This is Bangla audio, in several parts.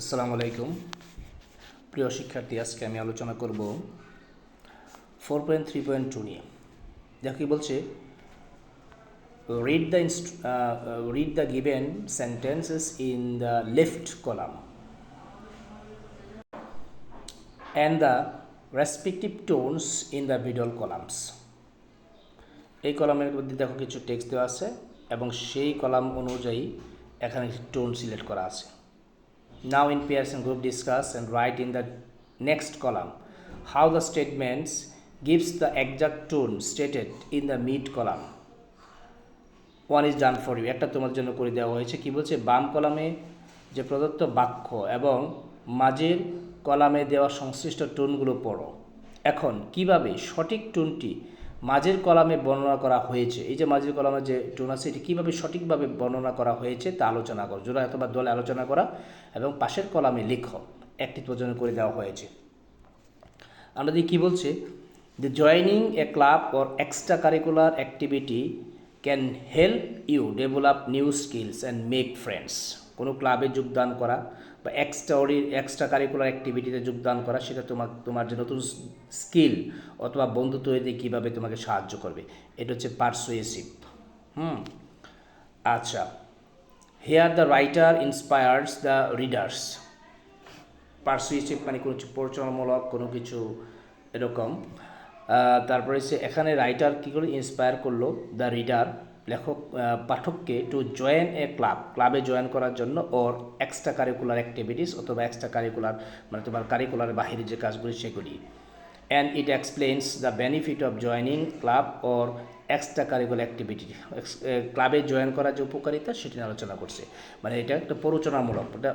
আসসালামু আলাইকুম প্রিয় শিক্ষার্থী, আজকে আমি আলোচনা করব 4.3.2 নিয়ে। দেখো কি বলছে, read the given sentences in the left column and the respective tones in the middle columns। এই কলামের মধ্যে দেখো কিছু টেক্সট দেওয়া আছে এবং সেই কলাম অনুযায়ী এখানে টোন সিলেক্ট করা আছে। Now in pairs and group discuss and write in the next column how the statements gives the exact tone stated in the mid column. One is done for you, একটা তোমার জন্য করে দেওয়া হয়েছে। কি বলছে, বাম কলামে যে প্রদত্ত বাক্য এবং মাঝের কলামে দেওয়া সংশ্লিষ্ট টোনগুলো পড়ো। এখন কিভাবে সঠিক টোনটি মাঝের কলামে বর্ণনা করা হয়েছে, এই যে মাঝের কলামে যে টোন আছে এটি কীভাবে সঠিকভাবে বর্ণনা করা হয়েছে তা আলোচনা করো, জোড়া অথবা দলে আলোচনা করা এবং পাশের কলামে লেখো। একটি প্রয়োজন করে দেওয়া হয়েছে। আমরা দেখি কী বলছে, the joining a club or extracurricular activity can help you develop new skills and make friends. কোনো ক্লাবে যোগদান করা বা এক্সট্রা কারিকুলার অ্যাক্টিভিটিতে যোগদান করা, সেটা তোমার যে নতুন স্কিল অথবা বন্ধু তৈরিতে কীভাবে তোমাকে সাহায্য করবে, এটা হচ্ছে পারসুয়েসিভ। আচ্ছা, here the writer inspires the readers. Persuasive মানে কোনো কিছু প্ররোচনামূলক কোনো কিছু এরকম। তারপরে সে এখানে রাইটার কী করে ইন্সপায়ার করলো দ্য রিডার, লেখক পাঠককে টু জয়েন এ ক্লাবে জয়েন করার জন্য, ওর এক্সট্রা কারিকুলার অ্যাক্টিভিটিস অথবা এক্সট্রা কারিকুলার মানে তোমার কারিকুলার বাহিরে যে কাজগুলি সেগুলি। And it explains the benefit of joining club or extra curricular activity. ক্লাবে জয়েন করার যে উপকারিতা সেটি নিয়ে আলোচনা করছে, মানে এটা একটা প্ররোচনামূলক, এটা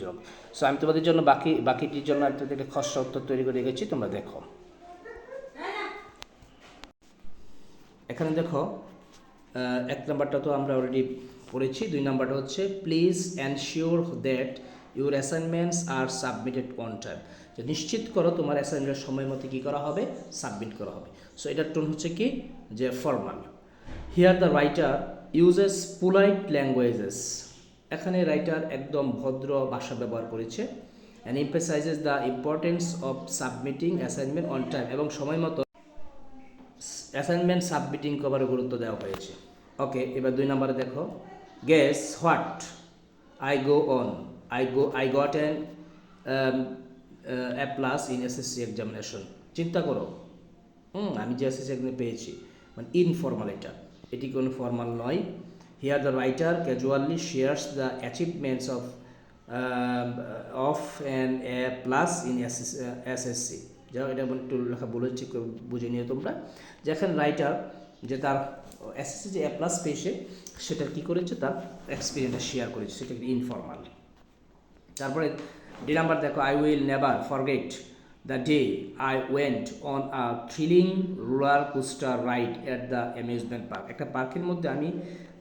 জনক। সো আমি তোমাদের জন্য বাকিটির জন্য একটা খসড়া উত্তর তৈরি করে রেখেছি, তোমরা দেখো। এখানে দেখো, এক নাম্বারটা তো আমরা অলরেডি পড়েছি। 2 নাম্বারটা হচ্ছে please ensure that your assignments R submitted on time. যে নিশ্চিত করো তোমার অ্যাসাইনমেন্ট সময় মতো কী করা হবে, সাবমিট করা হবে। সো এটার টোন হচ্ছে কি, যে formal. Here the writer uses polite languages. এখানে রাইটার একদম ভদ্র ভাষা ব্যবহার করেছে। And emphasises the importance of submitting assignment on time, এবং সময় মতো অ্যাসাইনমেন্ট সাবমিটিং করার গুরুত্ব দেওয়া হয়েছে। ওকে, এবার 2 নম্বরে দেখো, guess what I got an A plus in SSC examination. চিন্তা করো, আমি যে এসএসসি এক্সামে পেয়েছি, মানে ইনফর্মাল, এটি কোনো ফর্মাল নয়। Here the writer casually shares the achievements of an A plus in SSC. যাও, এটা একটু লেখা বলেছি, বুঝে নিও তোমরা। যেখানে রাইটার যে তার এসএসসি যে এ প্লাস পেয়েছে সেটা কী করেছে, তার এক্সপিরিয়েন্সটা শেয়ার করেছে, সেটা ইনফর্মাল। তারপরে 2 নাম্বার দেখো, I will never forget the day I went on a thrilling roller coaster ride at the amusement park. একটা পার্কের মধ্যে আমি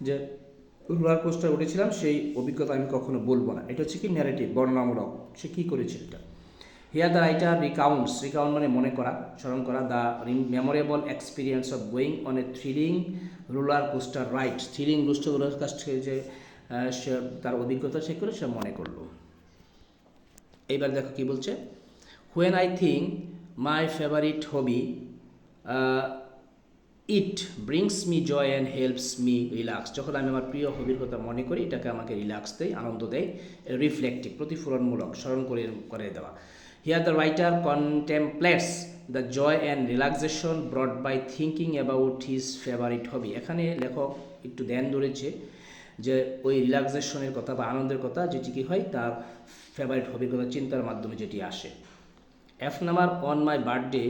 যে রোলার কোস্টার উঠেছিলাম সেই অভিজ্ঞতা আমি কখনো বলবো না। এটা হচ্ছে কি ন্যারেটিভ, বর্ণনামূলক, সে কী করেছিল এটা। হিয়ার দ্য রাইটার রিকাউন্ট মানে মনে করা, স্মরণ করা, the memorable experience of going on a thrilling roller coaster ride. Thrilling roller coaster যে সে তার অভিজ্ঞতা সে করে সে মনে করলো। এইবার দেখো কি বলছে, when I think my favourite hobby it brings me joy and helps me relax. যখন আমি আমার প্রিয় হবির কথা মনে করি, এটাকে আমাকে রিল্যাক্স দেয়, আনন্দ দেয়। রিফ্লেক্টিভ, প্রতিফলনমূলক, স্মরণ করে দেওয়া। Here the writer contemplates the joy and relaxation brought by thinking about his favourite hobby. এখানে লেখক একটু ধ্যান ধরেছে যে ওই রিল্যাক্সেশনের কথা বা আনন্দের কথা যেটি কি হয় তার ফেভারিট হবির কথা চিন্তার মাধ্যমে যেটি আসে। F number, on my birthday,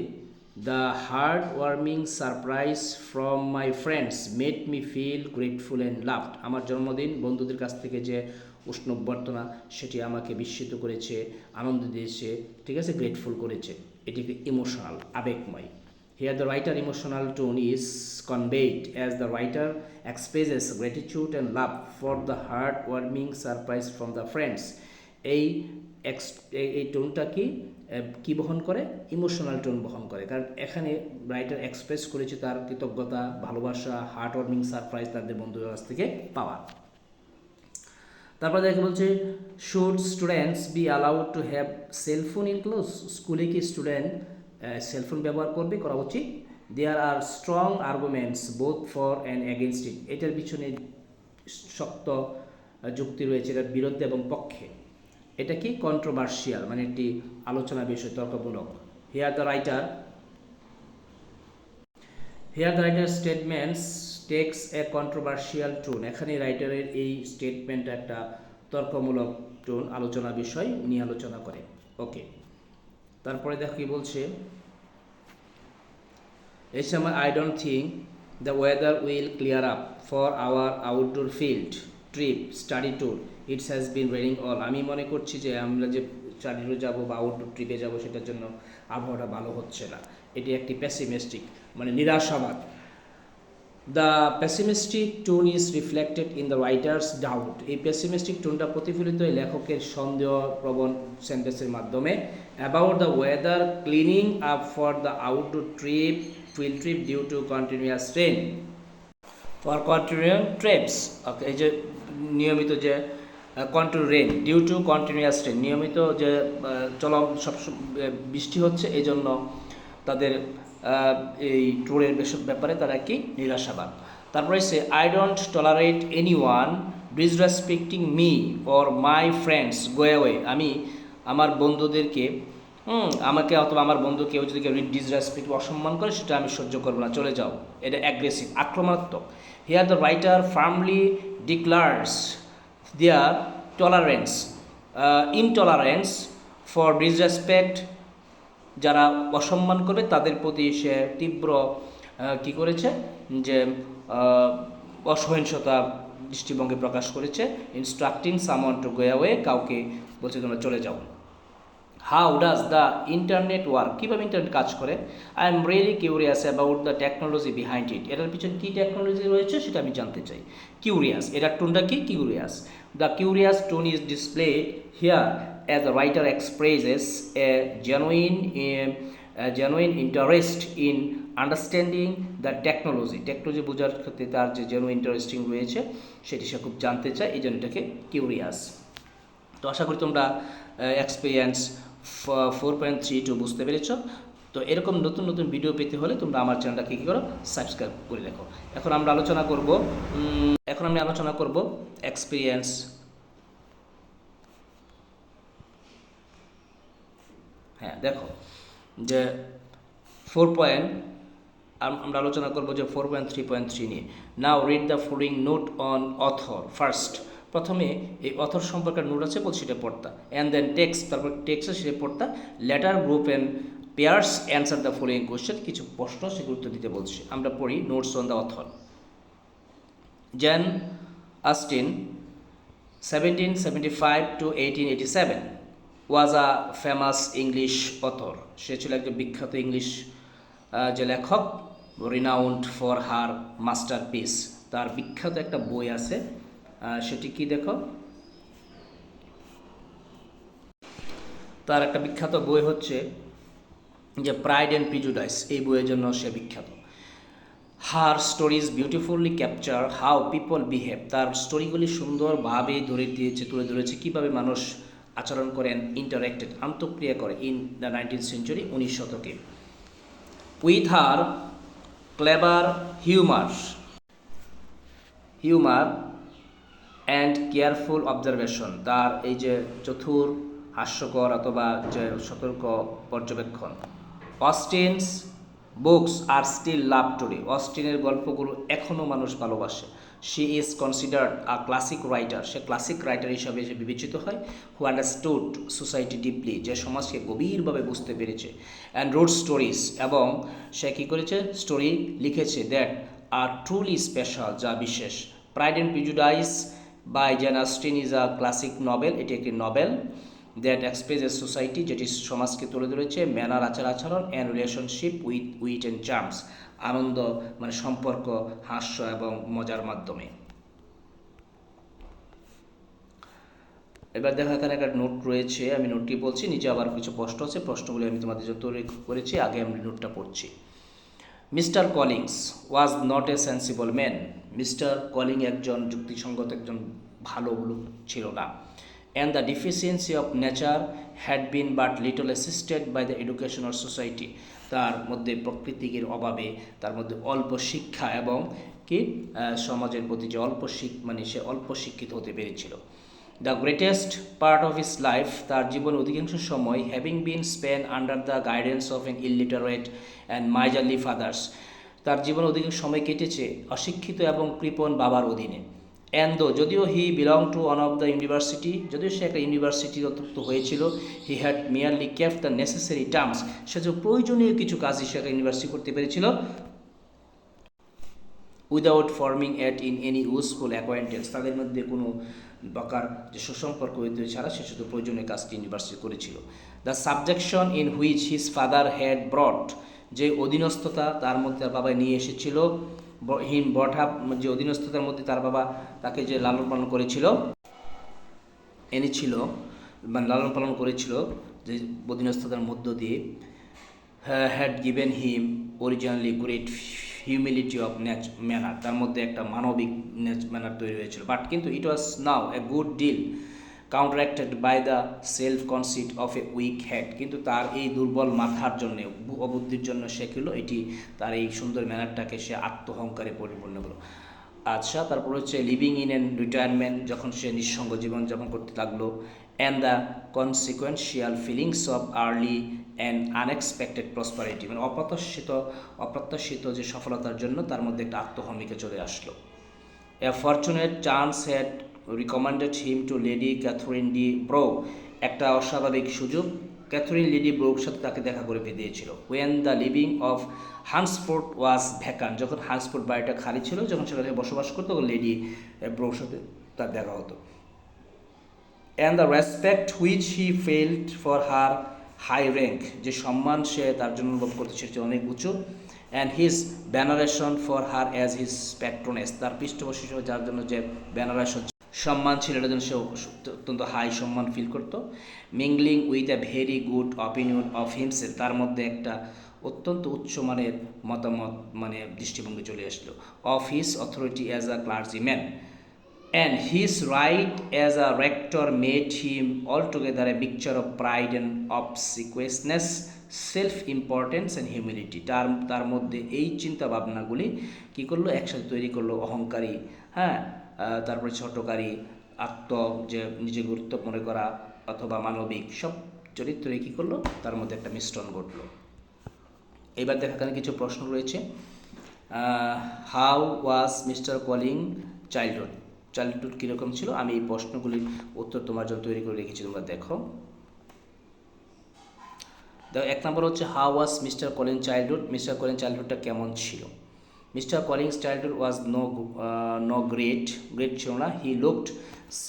the heartwarming surprise from my friends made me feel grateful and loved. আমার জন্মদিন বন্ধুদের কাছ থেকে যে উষ্ণ অভ্যর্থনা সেটি আমাকে বিস্মিত করেছে, আনন্দ দিয়েছে, ঠিক আছে, গ্রেটফুল করেছে। এটিকে emotional, আবেগময়। Here the writer emotional tone is conveyed as the writer expresses gratitude and love for the heartwarming surprise from the friends. এই টোনটা কি বহন করে, ইমোশনাল টোন বহন করে, কারণ এখানে রাইটার এক্সপ্রেস করেছে তার কৃতজ্ঞতা, ভালোবাসা, হার্ট ওয়ার্মিং সারপ্রাইজ তাদের বন্ধুদের কাছ থেকে পাওয়া। তারপরে দেখে বলছে should students be allowed to have cellphone in class, স্কুলে কি স্টুডেন্ট সেলফোন ব্যবহার করবে, করা উচিত? There are strong arguments both for and against it, এটার পিছনে শক্ত যুক্তি রয়েছে এটার বিরুদ্ধে এবং পক্ষে। এটা কি কন্ট্রোভার্সিয়াল, মানে একটি আলোচনা বিষয়, তর্কমূলক। Here the writer statements takes a controversial tone, এখানে রাইটারের এই স্টেটমেন্টটা একটা তর্কমূলক টোন, আলোচনা বিষয় নিয়ে আলোচনা করে। ওকে, তারপরে দেখো কি বলছে, এই সময় I don't think the weather will clear up for our outdoor field trip study tour, it's has been raining all, আমি মনে করছি যে আমরা যে স্টাডি ট্যুর যাবো বা আউটডোর ট্রিপে যাবো সেটার জন্য আবহাওয়াটা ভালো হচ্ছে না। এটি একটি পেসিমিস্টিক, মানে নিরাশাবাদ। The pessimistic tone is reflected in the writer's doubt, এই পেসিমিস্টিক টোনটা প্রতিফলিত হয় লেখকের সন্দেহ প্রবণ সেন্টেন্সের মাধ্যমে। About the weather cleaning up for the outdoor trip field trip due to continuous rain for continuous trips, okay, এই যে নিয়মিত যে continue rain due to continuous rain, নিয়মিত যে চলম সব বৃষ্টি হচ্ছে, এই জন্য তাদের এই ট্যুরের ব্যাপারে তারা কি নিরাশাবাদ। তারপরে সে I don't tolerate anyone disrespecting me or my friends go away, আমি আমার বন্ধুদেরকে আমাকে অথবা আমার বন্ধু কেউ যদি কেউ ডিসরেসপেক্ট অসম্মান করে সেটা আমি সহ্য করবো না, চলে যাও, এটা অ্যাগ্রেসিভ, আক্রমণাত্মক। Here the writer firmly declares their tolerance intolerance for disrespect, যারা অসম্মান করবে তাদের প্রতি সে তীব্র কী করেছে, যে অসহিংসতা দৃষ্টিভঙ্গি প্রকাশ করেছে। Instructing someone to go away, কাউকে বলছে তোমরা চলে যাও। How does the internet work, কীভাবে ইন্টারনেট কাজ করে? I am really curious about the technology behind it, এটার পিছনে কী টেকনোলজি রয়েছে সেটা আমি জানতে চাই। কিউরিয়াস, এটার টোনটা কি? Curious. The curious tone is displayed here as the writer expresses a genuine interest in understanding the technology, technology বোঝার ক্ষেত্রে তার যে জেনুইন ইন্টারেস্টিং রয়েছে সেটি সে খুব জানতে চায়, এই জন্য এটাকে কিউরিয়াস। তো আশা করি তোমরা এক্সপিরিয়েন্স 4.32 বুঝতে পেরেছ। তো এরকম নতুন নতুন ভিডিও পেতে হলে তোমরা আমার চ্যানেলটাকে কী করো, সাবস্ক্রাইব করে রাখো। এখন আমি আলোচনা করব এক্সপিরিয়েন্স, হ্যাঁ দেখো যে আমরা আলোচনা করবো যে 4.3.3 নিয়ে। Now read the following note on author first, প্রথমে এই অথর সম্পর্কে নোট আছে বলছি সেটা পড়তা, অ্যান্ড দেন টেক্সট, তারপর টেক্সট সেটা পড়তা। Letter group and pairs answer the following question, কিছু প্রশ্ন সে গুরুত্ব দিতে বলছে। আমরা পড়ি notes on the author. Jane Austen 1775 to 1887 was a famous English author, সে ছিল একজন বিখ্যাত ইংলিশ যে লেখক, রিনাউন্ড ফর হার মাস্টারপিস, তার বিখ্যাত একটা বই আছে, সেটি কি দেখো, তার একটা বিখ্যাত বই হচ্ছে যে প্রাইড অ্যান্ড প্রিজুডাইস, এই বইয়ের জন্য সে বিখ্যাত। Her stories beautifully capture how people behave, তার স্টোরিগুলি সুন্দরভাবে তুলে ধরেছে কীভাবে মানুষ আচরণ করেন, ইন্টারেক্টেড আন্তঃক্রিয়া করে ইন দ্য 19th century 19 শতকে। With her clever humour and careful observation, তার এই যে চতুর হাস্যকর অথবা যে সতর্ক পর্যবেক্ষণ। Austen's books are still love today, অস্টিনের গল্পগুলো এখনও মানুষ ভালোবাসে। She is considered a classic writer, সে ক্লাসিক রাইটার হিসাবে সে বিবেচিত হয়। হু আন্ডারস্টুড সোসাইটি ডিপলি, যে সমাজকে গভীরভাবে বুঝতে পেরেছে। অ্যান্ড রোড স্টোরিজ, এবং সে কী করেছে, স্টোরি লিখেছে দ্যাট আর ট্রুলি স্পেশাল, যা বিশেষ। Pride and Prejudice by Jane Austen is a classic novel, এটি একটি নভেল দ্যাট এক্সপ্রেসেস সোসাইটি, যেটি সমাজকে তুলে ধরেছে। ম্যানার, আচার-আচরণ, and relationship with wit and charms, আনন্দ মানে সম্পর্ক, হাস্য এবং মজার মাধ্যমে। এবার দেখো এখানে একটা নোট রয়েছে, আমি নোটটি বলছি, নিচে আবার কিছু প্রশ্ন আছে, প্রশ্নগুলি আমি তোমাদের জন্য তৈরি করেছি, আগে আমি নোটটা পড়ছি। Mister Collins was not a sensible man, mister Collins একজন যুক্তিসঙ্গত একজন ভালো লোক ছিল না। And the deficiency of nature had been but little assisted by the educational society. তার মধ্যে প্রকৃতির অভাবে, তার মধ্যে অল্প শিক্ষা এবং কি সমাজের প্রতি যে মানে সে অল্প শিক্ষিত হতে পেরেছিল। The greatest part of his life, তার জীবন অধিকাংশ সময় having been Spain under the guidance of N illiterate and miserly father's, তার জীবন অধিকাংশ সময় কেটেছে অশিক্ষিত এবং কৃপণ বাবার অধীনে। অ্যান্ড যদিও he belong to one of the university, যদিও সে একটা ইউনিভার্সিটির অন্তর্ভুক্ত হয়েছিল, he had merely kept the necessary terms, সে যে প্রয়োজনীয় কিছু কাজই সে একটা ইউনিভার্সিটি করতে পেরেছিল without forming at in any useful acquaintance, তাদের মধ্যে কোনো প্রকার যে সুসম্পর্ক হইতে ছাড়া সে শুধু প্রয়োজনীয় কাজটি ইউনিভার্সিটি করেছিল। The subjection in which his father had brought, যে অধীনস্থতা তার মধ্যে তার বাবা নিয়ে এসেছিল, হিম ব্রট আপ, যে অধীনস্থতার মধ্যে তার বাবা তাকে যে লালন পালন করেছিল, এনেছিল মানে লালন পালন করেছিল যে অধীনস্থতার মধ্য দিয়ে, had given him originally great humility of manner, তার মধ্যে একটা মানবিক ম্যানার তৈরি হয়েছিল। বাট কিন্তু it was now a good deal counteracted by the self conceit of a weak head, কিন্তু তার এই দুর্বল মাথার জন্য, অবুদ্ধির জন্য সে কিলো এটি তার এই সুন্দর ম্যানারটাকে সে আত্মহংকারে পরিপূর্ণ করলো। আচ্ছা, তারপর হচ্ছে লিভিং ইন এন রিটায়ারমেন্ট, যখন সে নিঃসঙ্গ জীবনযাপন করতে লাগলো। And the consequential feelings of early and unexpected prosperity, মানে অপ্রত্যাশিত যে সফলতার জন্য তার মধ্যে একটা আত্মহমিকা চলে আসলো। A fortunate chance had recommended him to lady Catherine de Bourgh, একটা অস্বাভাবিক সুযোগ ক্যাথরিন লেডি ব্রোর সাথে তাকে দেখা করে দিয়েছিল। When the living of Hunsford was vacant, যখন হান্সফোর্ড বাড়িটা খালি ছিল, যখন সেখানে বসবাস করতো, তখন লেডি ব্রোর সাথে তার দেখা হতো। And the respect which he felt for her high rank, যে সম্মান সে তার জন্য অনুভব করতে সেটি অনেক উঁচু। And his veneration for her as his patroness, তার পৃষ্ঠপোষী হিসেবে যার জন্য যে ব্যানারেশন সম্মান ছিল, এটার জন্য সে অত্যন্ত হাই সম্মান ফিল করতো। Mingling with a very good opinion of himself, তার মধ্যে একটা অত্যন্ত উচ্চমানের মতামত মানে দৃষ্টিভঙ্গি চলে আসলো। Of his authority as a clergyman and his right as a rector made him altogether a picture of pride and obsequiousness, self-importance and humility, তার মধ্যে এই চিন্তা ভাবনাগুলি কী করলো, একসাথে তৈরি করলো অহংকারী, হ্যাঁ, তারপরে ছোটকারী, যে নিজে গুরুত্ব মনে করা অথবা মানবিক সব চরিত্রে কী করলো, তার মধ্যে একটা মিশ্রণ ঘটলো। এবার দেখা এখানে কিছু প্রশ্ন রয়েছে। How was Mr Collins childhood কীরকম ছিল, আমি এই প্রশ্নগুলির উত্তর তোমার জন্য তৈরি করে রেখেছি, তোমরা দেখো। এক নম্বর হচ্ছে how was Mr Collins childhood, Mr Collins চাইল্ডহুডটা কেমন ছিল। Mr Collins childhood was no great ছিল না। He looked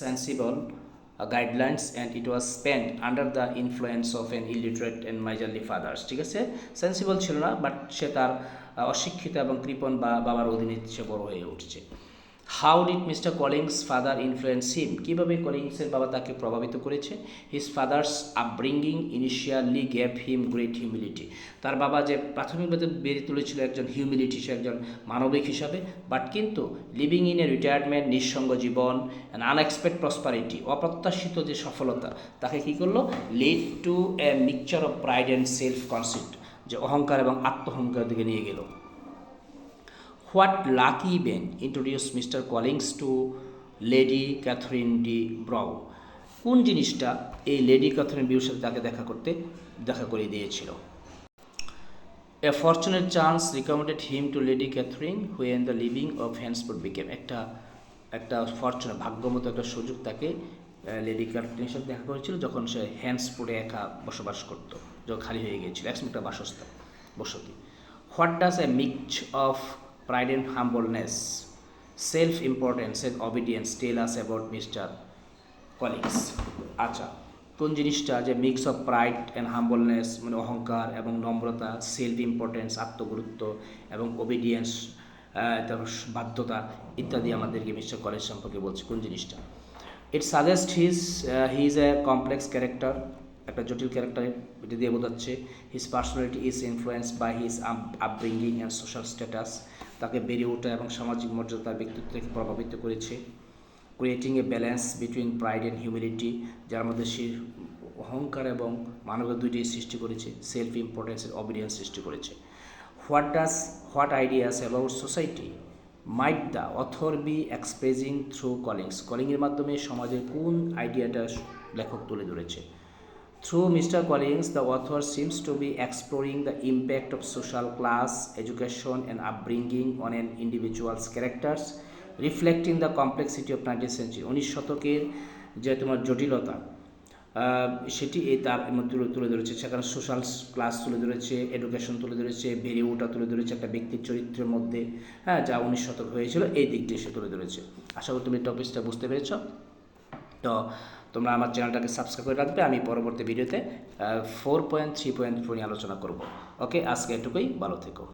sensible guidelines and it was spend under the influence of an illiterate and miserly fathers, ঠিক আছে, সেন্সিবল ছিল না, বাট সে তার অশিক্ষিত এবং কৃপণ বাবার অধীনে সে বড় হয়ে উঠছে। How did Mr Collins father influence him, কীভাবে কলিংসের বাবা তাকে প্রভাবিত করেছে। His father's upbringing initially gave him great humility, তার বাবা যে প্রাথমিকভাবে বেরিয়ে তুলেছিল একজন হিউমিলিটি, সে একজন মানবিক হিসাবে, বাট কিন্তু লিভিং ইন এ রিটায়ারমেন্ট, নিঃসঙ্গ জীবন, অ্যান্ড আনএক্সপেক্টেড প্রসপারিটি, অপ্রত্যাশিত যে সফলতা তাকে কী করলো, lead to a mixture of pride and self conceit, যে অহংকার এবং আত্মহংকার দিকে নিয়ে গেল। What lucky event introduce mister Collins to lady Catherine de Bourgh, কোন জিনিসটা এই লেডি ক্যাথরিন বিউর সাথে তাকে দেখা করে দিয়েছিল। A fortunate chance recommended him to lady Catherine when the living of Hunsford became, একটা ফরচুনেট ভাগ্যমতো একটা সুযোগ তাকে লেডি ক্যাথরিনের সাথে দেখা করেছিল যখন সে হ্যান্সফোর্ডে একা বসবাস করতো, যখন খালি হয়ে গিয়েছিল একটা বসতি। What does a mix of pride and humbleness, self-importance and obedience tell us about Mr. Collins? আচ্ছা, কোন জিনিসটা যে mix of pride and humbleness মানে অহংকার এবং নম্রতা, সেলফ ইম্পর্টেন্স আত্মগুরুত্ব এবং ওবিডিয়েন্স তার বাধ্যতা ইত্যাদি আমাদেরকে মিস্টার কলেজ সম্পর্কে বলছে, কোন জিনিসটা। It suggest he is a complex character, একটা জটিল ক্যারেক্টার এটা দিয়ে বোঝাচ্ছে। His personality is influence by his upbringing and social status, তাকে বেড়ে ওঠা এবং সামাজিক মর্যাদা তার ব্যক্তিত্বকে প্রভাবিত করেছে। Creating a balance between pride and humility, যার মধ্যে সে অহংকার এবং মানবতা দুইটাই সৃষ্টি করেছে, সেলফ ইম্পর্টেন্স অবিডিয়েন্স সৃষ্টি করেছে। What ideas about society might the author be expressing through কলিংয়ের মাধ্যমে সমাজের কোন আইডিয়াটা লেখক তুলে ধরেছে। Through Mr. Collins, the author seems to be exploring the impact of social class, education, and upbringing on an individual's characters, reflecting the complexity of 19th century. 19 শতকের যে তোমার জটিলতা সেটি তার মধ্যে তুলে ধরেছে। সেখানে সোশ্যাল ক্লাস তুলে ধরেছে, এডুকেশন তুলে ধরেছে, বেড়ে ওঠা তুলে ধরেছে একটা ব্যক্তির চরিত্রের মধ্যে, হ্যাঁ, যা 19 শতক হয়েছিল এই দিকটি সে তুলে ধরেছে। আশা করি তুমি টপিকটা বুঝতে পেরেছ। তো তোমরা আমার চ্যানেলটাকে সাবস্ক্রাইব করে রাখবে, আমি পরবর্তী ভিডিওতে 4.3.4 নিয়ে আলোচনা করব। ওকে, আজকে এটুকুই, ভালো থেকো।